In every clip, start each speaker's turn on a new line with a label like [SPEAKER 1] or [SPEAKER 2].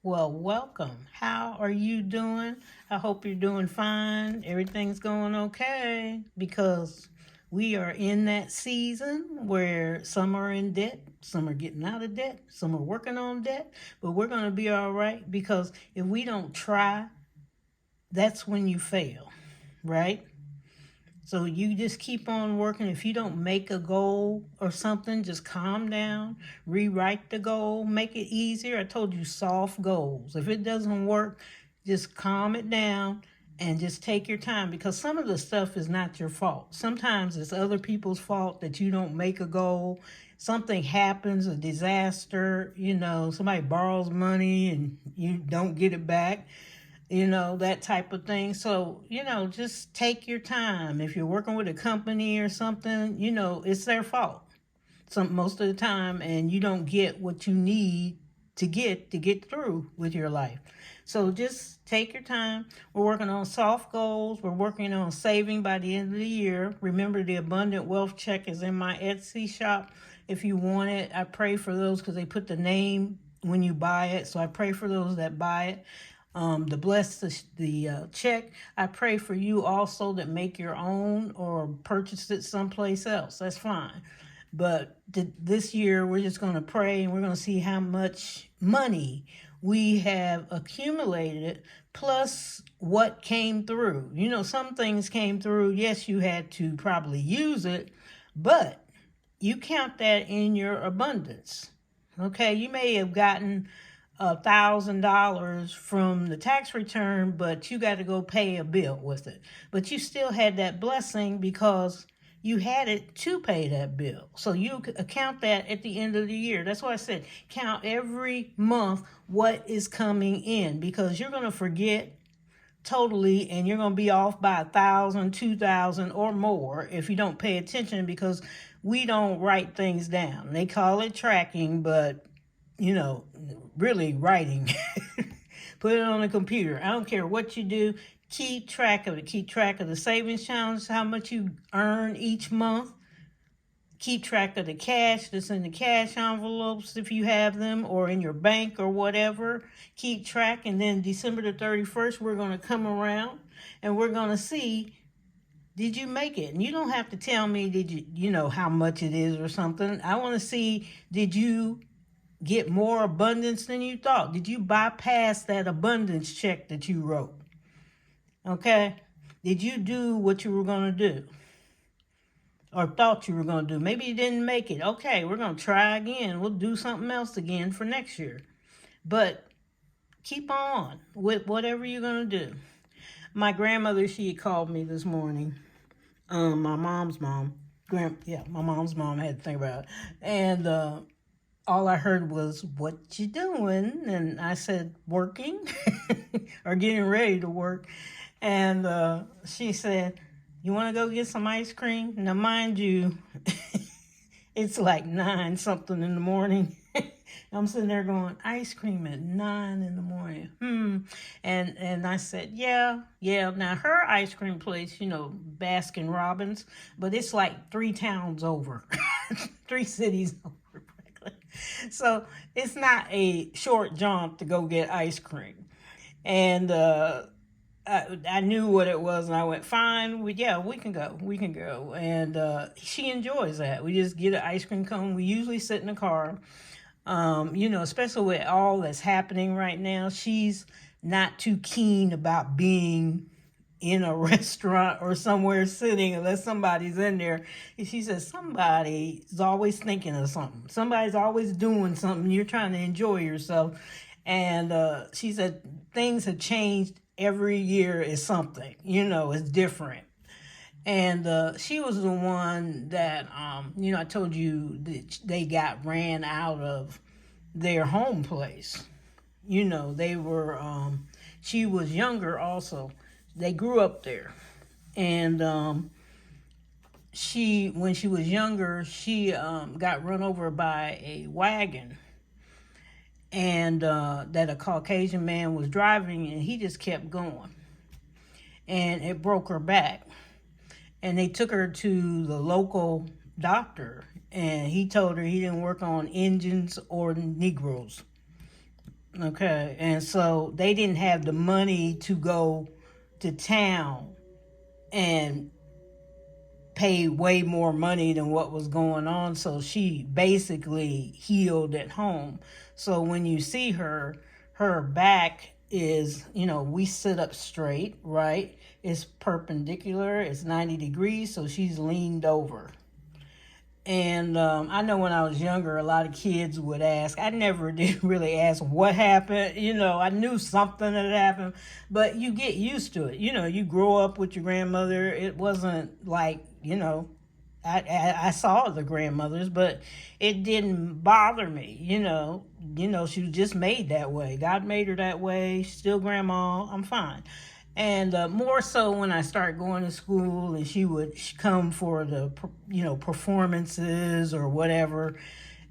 [SPEAKER 1] Well, welcome. How are you doing? I hope you're doing fine. Everything's going okay because we are in that season where some are in debt, some are getting out of debt, some are working on debt, but we're going to be all right because if we don't try, that's when you fail, right? So you just keep on working. If you don't make a goal or something, just calm down, rewrite the goal, make it easier. I told you soft goals. If it doesn't work, just calm it down and just take your time because some of the stuff is not your fault. Sometimes it's other people's fault that you don't make a goal. Something happens, a disaster, somebody borrows money and you don't get it back, that type of thing. So, just take your time. If you're working with a company or something, it's their fault most of the time, and you don't get what you need to get through with your life. So just take your time. We're working on soft goals. We're working on saving by the end of the year. Remember, the Abundant Wealth Check is in my Etsy shop. If you want it, I pray for those because they put the name when you buy it. So I pray for those that buy it. To bless the check. I pray for you also that make your own or purchase it someplace else. That's fine. But this year, we're just going to pray and we're going to see how much money we have accumulated, plus what came through. Some things came through. Yes, you had to probably use it, but you count that in your abundance. Okay, you may have gotten $1,000 from the tax return, but you got to go pay a bill with it. But you still had that blessing because you had it to pay that bill. So you account that at the end of the year. That's why I said count every month what is coming in, because you're going to forget totally and you're going to be off by 1,000, 2,000 or more if you don't pay attention, because we don't write things down. They call it tracking, but really writing. Put it on the computer. I don't care what you do. Keep track of it. Keep track of the savings challenge, how much you earn each month. Keep track of the cash that's in the cash envelopes if you have them, or in your bank or whatever. Keep track, and then December the 31st, we're going to come around and we're going to see, did you make it? And you don't have to tell me, did you know how much it is or something. I want to see, did you get more abundance than you thought? Did you bypass that abundance check that you wrote? Okay? Did you do what you were going to do? Or thought you were going to do? Maybe you didn't make it. Okay, we're going to try again. We'll do something else again for next year. But keep on with whatever you're going to do. My grandmother, she called me this morning. My mom's mom. My mom's mom. I had to think about it. And all I heard was, "What you doing?" And I said, "Working," or getting ready to work. And she said, "You want to go get some ice cream?" Now, mind you, it's like 9 something in the morning. I'm sitting there going, ice cream at 9 in the morning. And I said, yeah. Now, her ice cream place, Baskin Robbins, but it's like 3 towns over, 3 cities over. So it's not a short jaunt to go get ice cream. And I knew what it was, and I went, fine, we can go. And she enjoys that. We just get an ice cream cone. We usually sit in the car, especially with all that's happening right now. She's not too keen about being in a restaurant or somewhere sitting unless somebody's in there. And she says somebody's always thinking of something. Somebody's always doing something. You're trying to enjoy yourself. And she said things have changed every year is something, it's different. And she was the one that, I told you that they got ran out of their home place. They were, she was younger also. They grew up there. And when she was younger, she got run over by a wagon. And that a Caucasian man was driving, and he just kept going. And it broke her back. And they took her to the local doctor, and he told her he didn't work on Indians or Negroes. Okay. And so they didn't have the money to go to town and pay way more money than what was going on. So she basically healed at home. So when you see her, her back is, we sit up straight, right? It's perpendicular, it's 90 degrees. So she's leaned over. And I know when I was younger, a lot of kids would ask. I never did really ask what happened. I knew something had happened, but you get used to it. You grow up with your grandmother. It wasn't like, I saw the grandmothers, but it didn't bother me. She was just made that way. God made her that way. She's still grandma. I'm fine. And more so when I started going to school, and she would come for the performances or whatever,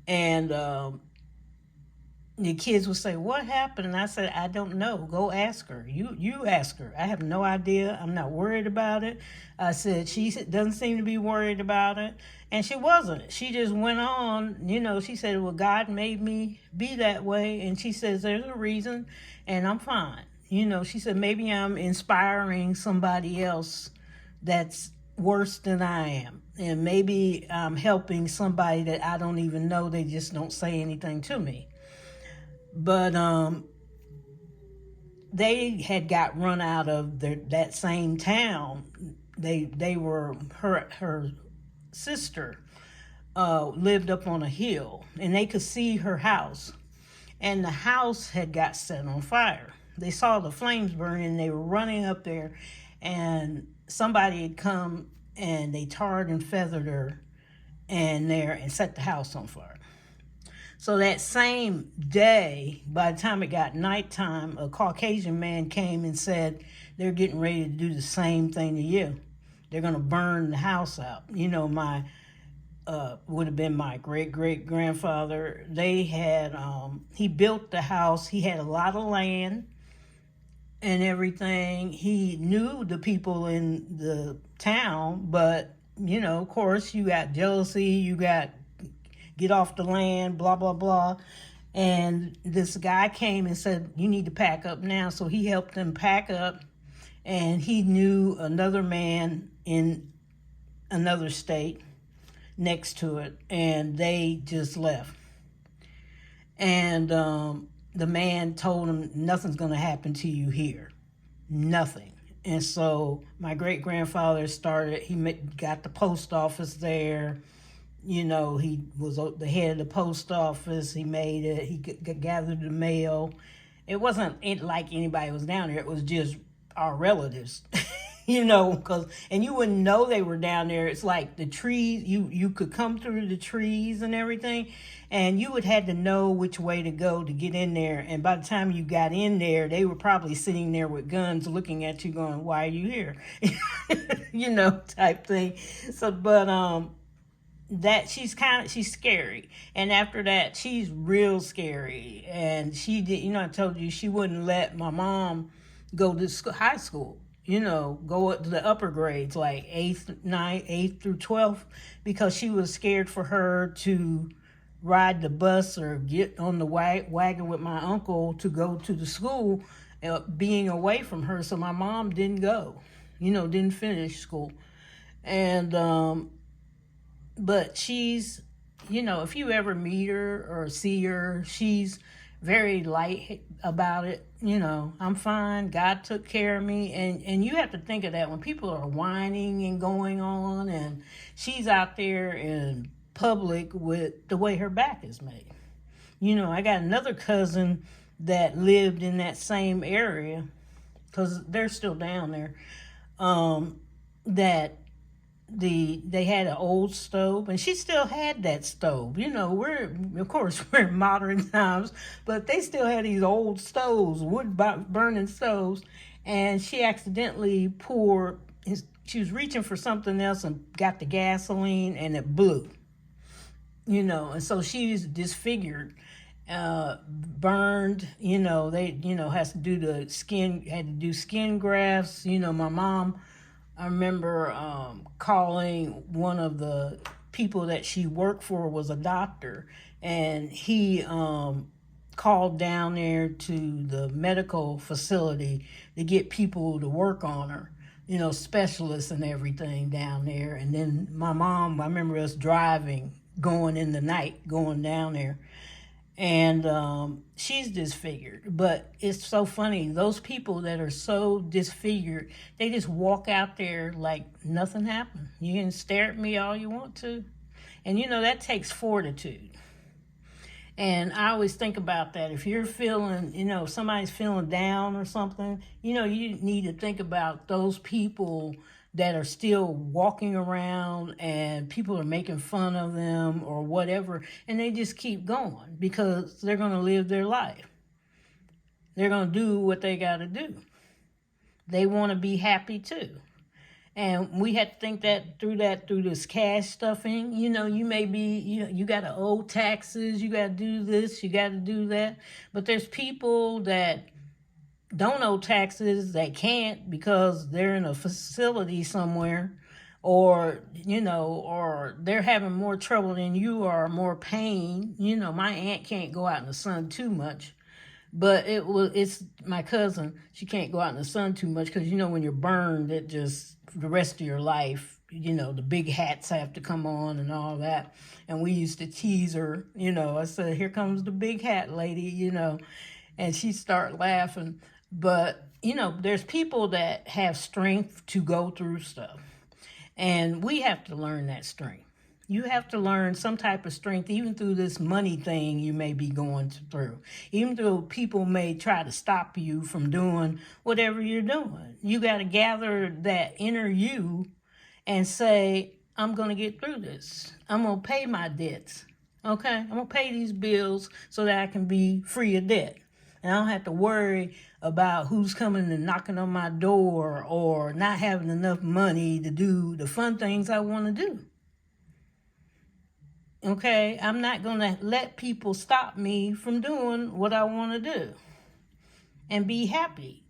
[SPEAKER 1] and the kids would say, "What happened?" And I said, "I don't know. Go ask her. You ask her. I have no idea. I'm not worried about it." I said, "She doesn't seem to be worried about it," and she wasn't. She just went on. She said, "Well, God made me be that way," and she says, "There's a reason, and I'm fine." She said, "Maybe I'm inspiring somebody else that's worse than I am. And maybe I'm helping somebody that I don't even know. They just don't say anything to me." But they had got run out of that same town. They were, her sister lived up on a hill, and they could see her house. And the house had got set on fire. They saw the flames burning, and they were running up there, and somebody had come and they tarred and feathered her and set the house on fire. So that same day, by the time it got nighttime, a Caucasian man came and said, "They're getting ready to do the same thing to you. They're going to burn the house out." My would have been my great-great-grandfather. They had, he built the house. He had a lot of land and everything. He knew the people in the town, but, of course, you got jealousy, you got get off the land, blah, blah, blah. And this guy came and said, "You need to pack up now." So he helped them pack up, and he knew another man in another state next to it, and they just left. And the man told him, "Nothing's going to happen to you here. Nothing." And so my great-grandfather got the post office there. He was the head of the post office. He made it. He gathered the mail. It wasn't like anybody was down there. It was just our relatives, and you wouldn't know they were down there. It's like the trees. You could come through the trees and everything, and you would have to know which way to go to get in there. And by the time you got in there, they were probably sitting there with guns looking at you going, "Why are you here?" Type thing. So, but that she's scary, and after that she's real scary. And she did, I told you she wouldn't let my mom go to high school, go up to the upper grades, like 8th through 12th, because she was scared for her to ride the bus or get on the wagon with my uncle to go to the school, being away from her. So my mom didn't go, didn't finish school. And but she's, if you ever meet her or see her, she's very light about it. "I'm fine. God took care of me." And you have to think of that when people are whining and going on, and she's out there in public with the way her back is made. I got another cousin that lived in that same area, because they're still down there, that they had an old stove, and she still had that stove. We're in modern times, but they still had these old stoves, wood burning stoves. And she accidentally she was reaching for something else and got the gasoline, and it blew. And so she's disfigured, burned. They has to do had to do skin grafts. My mom, I remember calling one of the people that she worked for, was a doctor, and he called down there to the medical facility to get people to work on her, specialists and everything down there. And then my mom, I remember us driving, going in the night, going down there. And she's disfigured. But it's so funny, those people that are so disfigured, they just walk out there like nothing happened. You can stare at me all you want to. And that takes fortitude. And I always think about that. If you're feeling, if somebody's feeling down or something, you need to think about those people that are still walking around and people are making fun of them or whatever, and they just keep going because they're going to live their life. They're going to do what they got to do. They want to be happy too. And we had to think through this cash stuffing. You may be, you got to owe taxes, you got to do this, you got to do that. But there's people that don't owe taxes that can't because they're in a facility somewhere, or they're having more trouble than you are, more pain. My aunt can't go out in the sun too much. But it's my cousin. She can't go out in the sun too much because, when you're burned, it just, the rest of your life, the big hats have to come on and all that. And we used to tease her, I said, here comes the big hat lady, and she'd start laughing. But, there's people that have strength to go through stuff. And we have to learn that strength. You have to learn some type of strength, even through this money thing you may be going through. Even though people may try to stop you from doing whatever you're doing. You got to gather that inner you and say, I'm going to get through this. I'm going to pay my debts. Okay? I'm going to pay these bills so that I can be free of debt. And I don't have to worry about who's coming and knocking on my door or not having enough money to do the fun things I want to do. Okay, I'm not going to let people stop me from doing what I want to do and be happy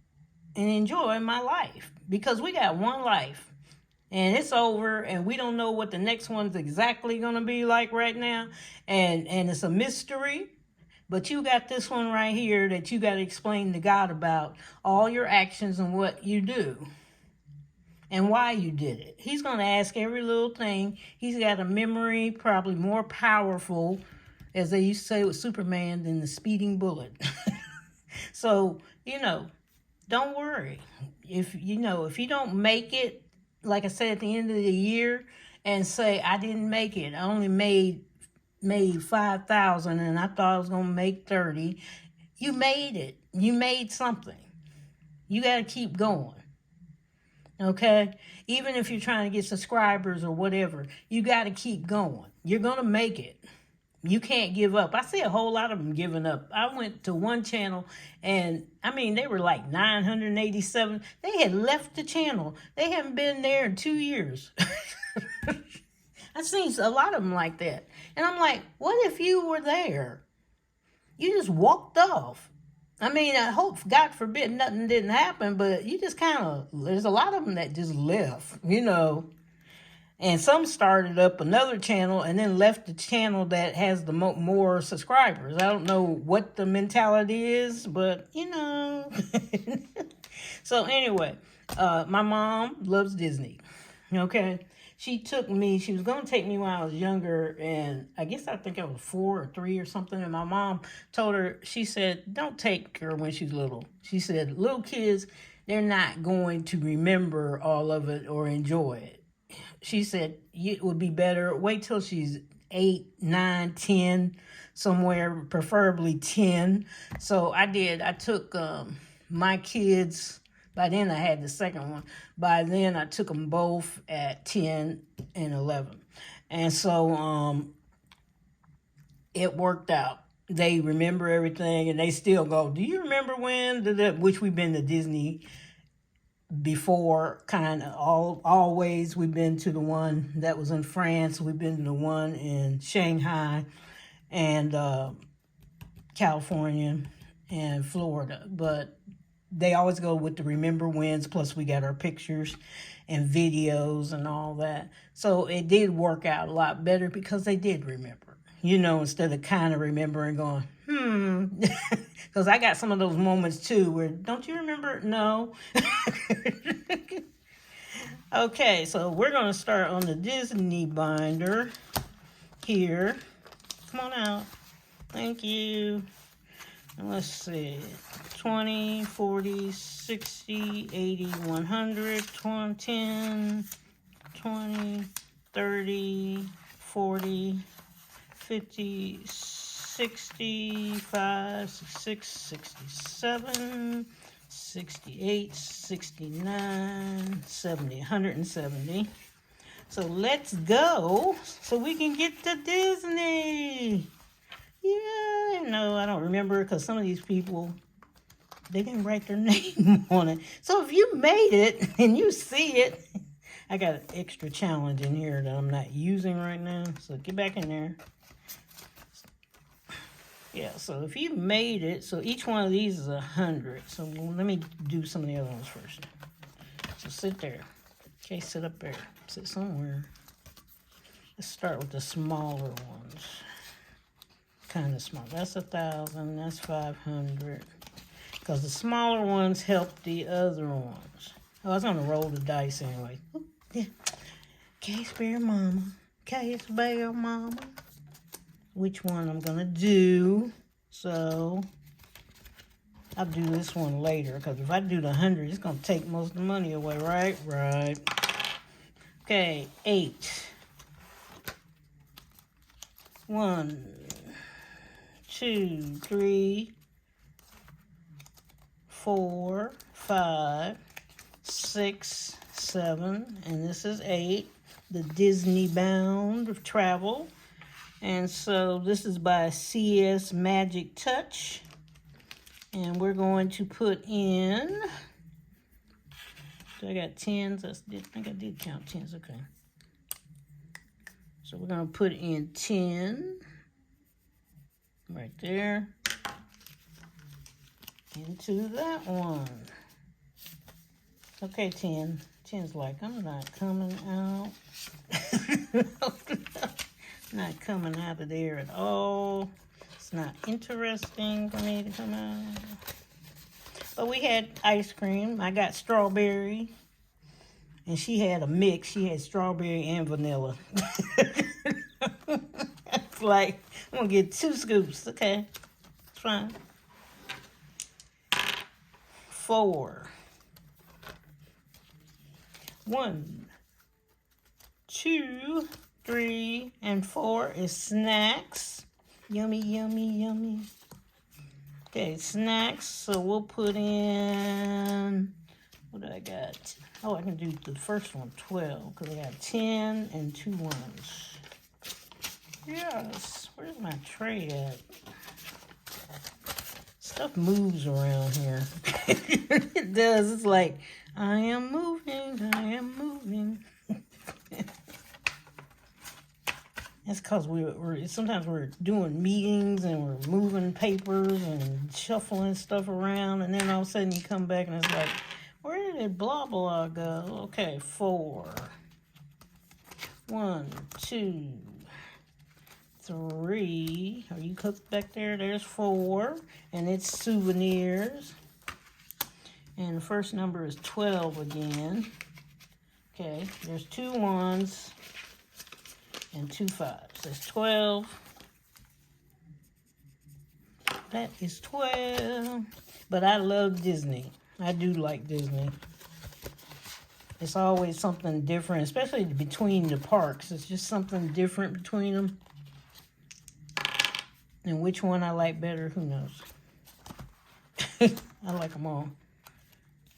[SPEAKER 1] and enjoy my life, because we got one life and it's over and we don't know what the next one's exactly going to be like right now. And it's a mystery, but you got this one right here that you got to explain to God about all your actions and what you do. And why you did it. He's going to ask every little thing. He's got a memory probably more powerful, as they used to say with Superman, than the speeding bullet. So, don't worry. If you don't make it, like I said, at the end of the year, and say, I didn't make it. I only made 5,000 and I thought I was going to make 30. You made it. You made something. You got to keep going. Okay, even if you're trying to get subscribers or whatever, you got to keep going. You're going to make it. You can't give up. I see a whole lot of them giving up. I went to one channel and they were like 987. They had left the channel. They haven't been there in 2 years. I've seen a lot of them like that. And I'm like, what if you were there? You just walked off. I hope, God forbid, nothing didn't happen, but you just there's a lot of them that just left, and some started up another channel and then left the channel that has the more subscribers. I don't know what the mentality is, but, So anyway, my mom loves Disney, okay? She was going to take me when I was younger, and I think I was 4 or 3 or something, and my mom told her, she said, don't take her when she's little. She said, little kids, they're not going to remember all of it or enjoy it. She said, it would be better, wait till she's 8, 9, 10, somewhere, preferably 10. So I did. I took my kids. By then I had the second one. By then I took them both at 10 and 11. And so it worked out. They remember everything and they still go, do you remember when? Which we've been to Disney before, always. We've been to the one that was in France. We've been to the one in Shanghai and California and Florida. But they always go with the remember wins, plus we got our pictures and videos and all that. So it did work out a lot better because they did remember, instead of kind of remembering going, them. Because I got some of those moments too where, don't you remember? No. Okay, so we're going to start on the Disney binder here. Come on out. Thank you. And let's see. 20, 40, 60, 80, 100, 20, 10, 20, 30, 40, 50, 65, 66, 67, 68, 69, 70, 170. So let's go so we can get to Disney. Yeah, no, I don't remember because some of these people, they didn't write their name on it. So if you made it and you see it, I got an extra challenge in here that I'm not using right now. So get back in there. Yeah, so if you made it, so each one of these is 100. So let me do some of the other ones first. So sit there. Okay, sit up there. Sit somewhere. Let's start with the smaller ones. Kind of small. That's 1,000. That's 500. Because the smaller ones help the other ones. Oh, I was going to roll the dice anyway. Ooh, yeah. Case Bear Mama. Case Bear Mama. Which one I'm going to do. So, I'll do this one later. Because if I do the 100, it's going to take most of the money away, right? Right. Okay, 8. 1, 2, 3, 4, 5, 6, 7, and this is 8. The Disney Bound of Travel. And so this is by CS Magic Touch. And we're going to put in, so I got 10s. I think I did count 10s, okay. So we're going to put in 10 right there into that one. Okay, 10. 10's like, I'm not coming out. Not coming out of there at all. It's not interesting for me to come out. But we had ice cream. I got strawberry. And she had a mix. She had strawberry and vanilla. It's like, I'm going to get 2 scoops. Okay, it's fine. 4. 1, 2, 3, and 4 is snacks. Yummy, yummy, yummy. Okay, snacks. So we'll put in, what do I got? Oh, I can do the first one, 12, because I got 10 and 2 ones. Yes, where's my tray at? Stuff moves around here. It does. It's like, I am moving, I am moving. That's because sometimes we're doing meetings and we're moving papers and shuffling stuff around, and then all of a sudden you come back and it's like, where did blah blah go? Okay, 4. 1, 2, 3. Are you cooked back there? There's 4, and it's souvenirs. And the first number is 12 again. Okay, there's 2 1s and 2 5s. That's 12. That is 12. But I love Disney. I do like Disney. It's always something different, especially between the parks. It's just something different between them. And which one I like better, who knows? I like them all.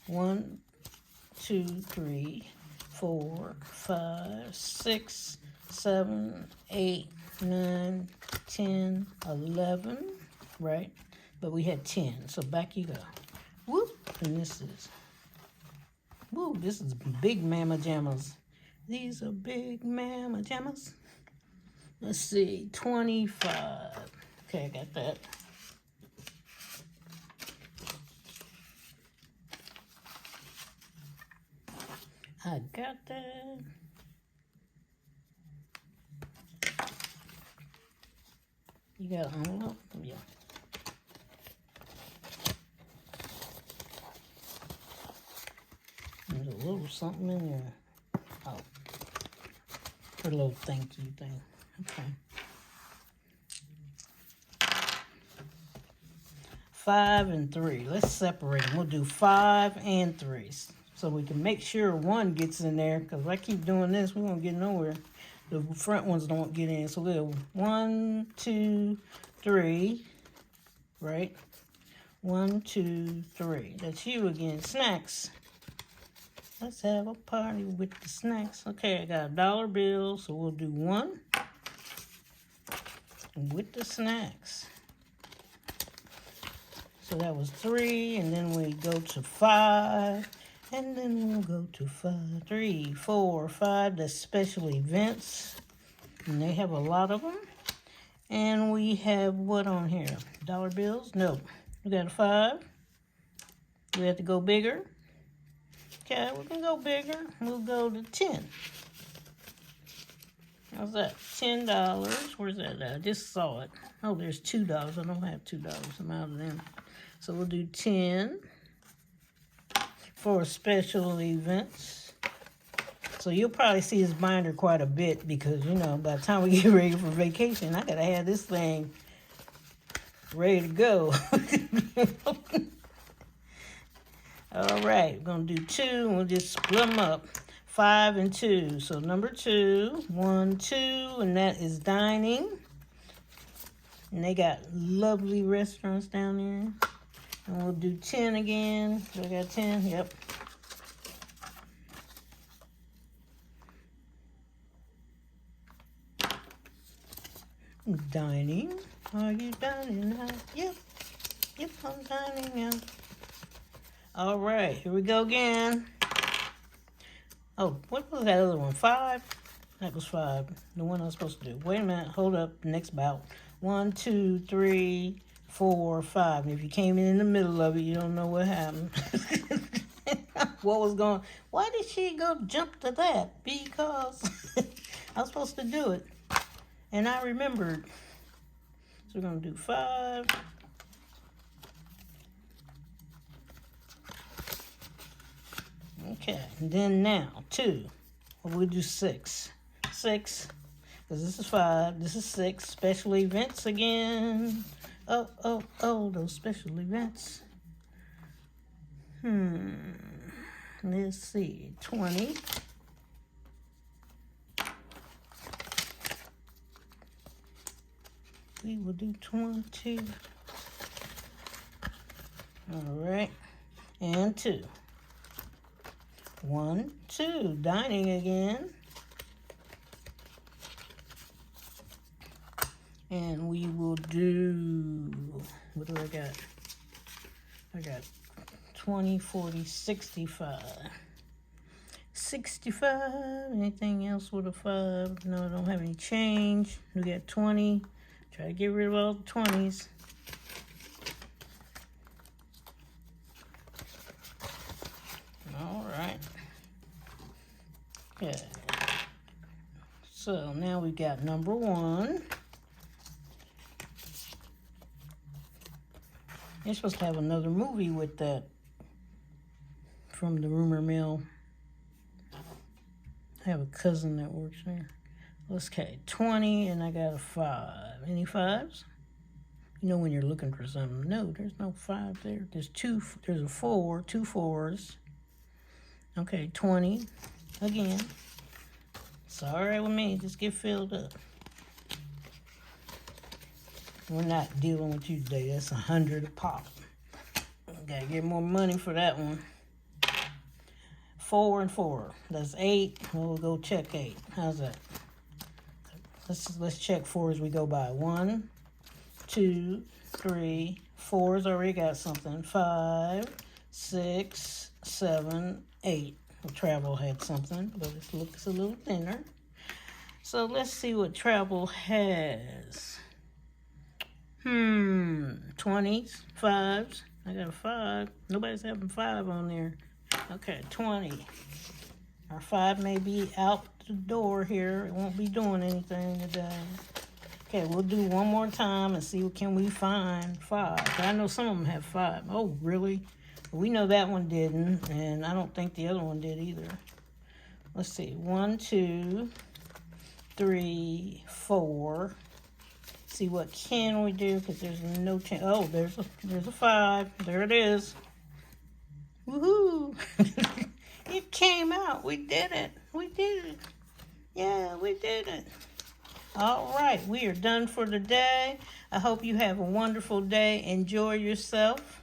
[SPEAKER 1] 1, 2, 3, 4, 5, 6, 7, 8, 9, 10, 11, right? But we had 10, so back you go. Whoop, and this is, woo, this is big mama jammas. These are big mama jammas. Let's see, 25. Okay, I got that. I got that. You got an envelope? Yeah. there's something in there. Oh, her little thank you thing. Okay. 5 and 3. Let's separate them. We'll do 5 and 3 so we can make sure one gets in there. Because if I keep doing this, we won't get nowhere. The front ones don't get in. So we'll 1, 2, 3. Right? 1, 2, 3. That's you again. Snacks. Let's have a party with the snacks. Okay, I got a dollar bill, so we'll do 1 with the snacks. So that was 3, and then we go to 5, and then we'll go to 5, 3, 4, 5. That's special events, and they have a lot of them. And we have what on here? Dollar bills? No. We got a 5. We have to go bigger. Okay, we can go bigger. We'll go to 10. How's that? $10. Where's that at? I just saw it. Oh, there's $2. I don't have $2. I'm out of them. So we'll do 10 for special events. So you'll probably see this binder quite a bit because, you know, by the time we get ready for vacation, I got to have this thing ready to go. All right, we're going to do 2, and we'll just split them up. 5 and 2. So number 2, 1, 2, and that is dining. And they got lovely restaurants down there. And we'll do 10 again. So I got 10, yep. Dining. Are you dining now? Yep. Yep, I'm dining now. All right, here we go again. Oh, what was that other one? 5? That was 5. The one I was supposed to do. Wait a minute. Hold up. Next bout. 1, 2, 3, 4, 5. And if you came in the middle of it, you don't know what happened. What was going on? Why did she go jump to that? Because I was supposed to do it. And I remembered. So we're going to do 5. Okay, and then now 2. Well, we'll do 6. 6, because this is 5. This is 6. Special events again. Oh, oh, oh, those special events. Let's see, 20. We will do 20. All right, and 2. 1, 2, dining again. And we will do, what do I got? I got 20, 40, 65. 65, anything else with a 5? No, I don't have any change. We got 20. Try to get rid of all the 20s. All right. Okay. So now we got number 1. You're supposed to have another movie with that from the rumor mill. I have a cousin that works there. Okay, 20, and I got a 5. Any 5s? You know when you're looking for something. No, there's no 5 there. There's 2. There's a 4. 2 4s. Okay, 20. Again. It's all right with me. Just get filled up. We're not dealing with you today. That's 100 a pop. Gotta get more money for that one. 4 and 4. That's 8. We'll go check 8. How's that? Let's check 4 as we go by. 1, 2, 3, 4's already got something. 5, 6, 7, 8. Well, travel had something, but it looks a little thinner. So let's see what travel has. 20s, 5s. I got a 5. Nobody's having 5 on there. Okay, 20. Our 5 may be out the door here. It won't be doing anything today. Okay, we'll do one more time and see what can we find. 5. I know some of them have 5. Oh, really? We know that one didn't, and I don't think the other one did either. Let's see. 1, 2, 3, 4. See what can we do, because there's no chance. Oh, there's a 5. There it is. Woohoo! It came out. We did it. We did it. Yeah, we did it. All right, we are done for the day. I hope you have a wonderful day. Enjoy yourself.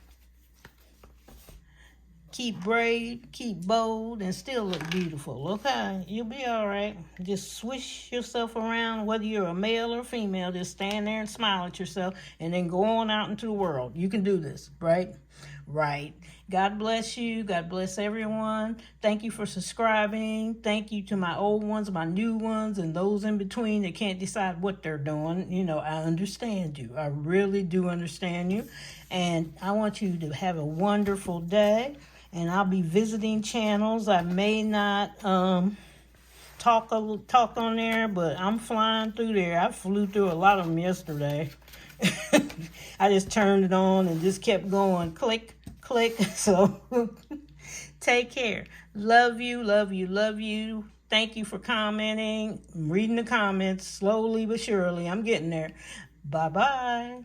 [SPEAKER 1] Keep brave, keep bold, and still look beautiful, okay? You'll be all right. Just swish yourself around, whether you're a male or female. Just stand there and smile at yourself, and then go on out into the world. You can do this, right? Right. God bless you. God bless everyone. Thank you for subscribing. Thank you to my old ones, my new ones, and those in between that can't decide what they're doing. You know, I understand you. I really do understand you. And I want you to have a wonderful day. And I'll be visiting channels. I may not talk on there, but I'm flying through there. I flew through a lot of them yesterday. I just turned it on and just kept going. Click, click. So take care. Love you, love you, love you. Thank you for commenting. I'm reading the comments slowly but surely. I'm getting there. Bye-bye.